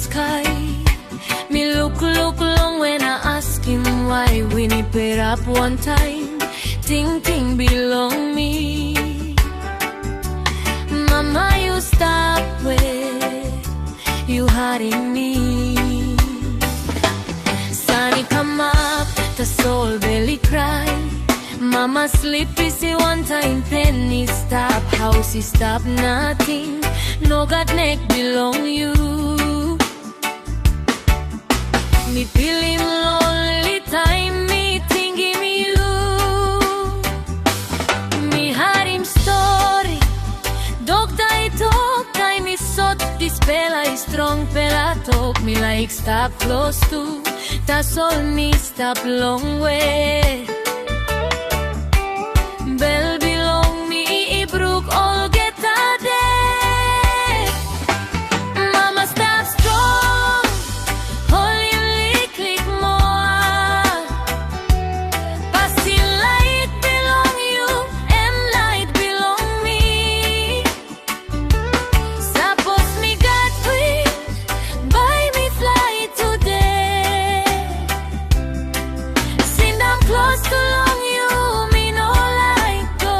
skai. Me look long when I ask him why. When he pairap one time, tingting belong me. Mama, you stop where you harim me. Sunny kamap, tasol belly cry. Mama sleep Pisin one time, penny stop. House is stop nothing. Nogat neck belong you. Me pilim lonli time, me tingim you. Me harim stori, dokta talk. Taim is sot, dispela is strongpela talk. Me laik stap klostu, tasol me stap longwe. Bell bilong me bruk olgeta de. Mama stop strong, holim liklik more. Pasin laik belong you, light belong me. Suppose me got wings, buy me fly today. Sing them close to long you, me no like go.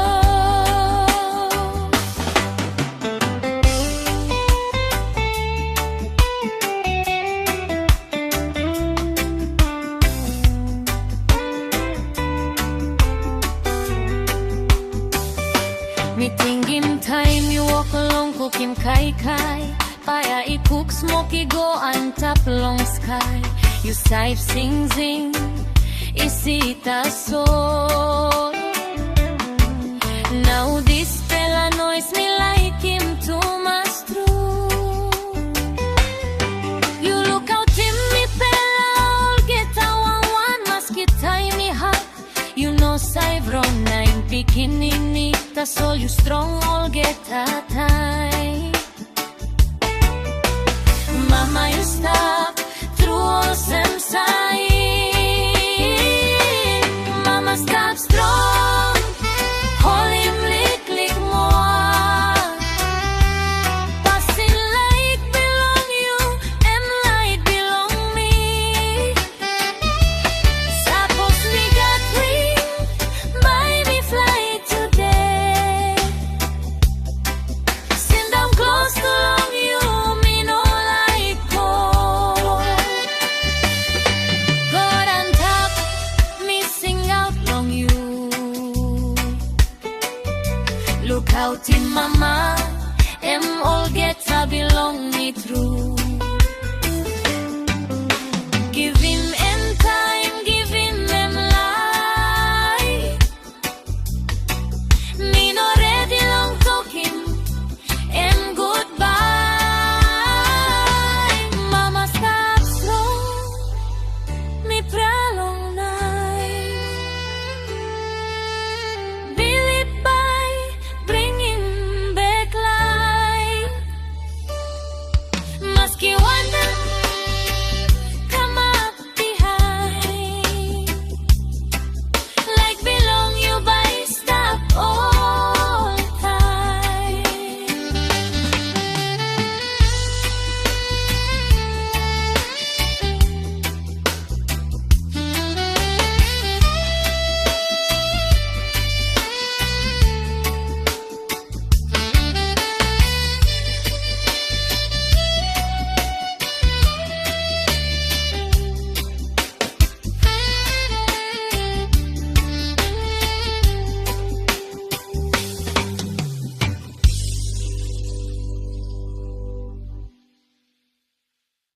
Me tingim time, you walk along, cook him kai. Fire I cook, smoky go on top long sky. You sight sing zing, isi tasol. Now dispela noise me like him too much true. You look out him me pela olgeta one maski time me hot. You know I've run 9 bikini tasol, you strong olgeta time.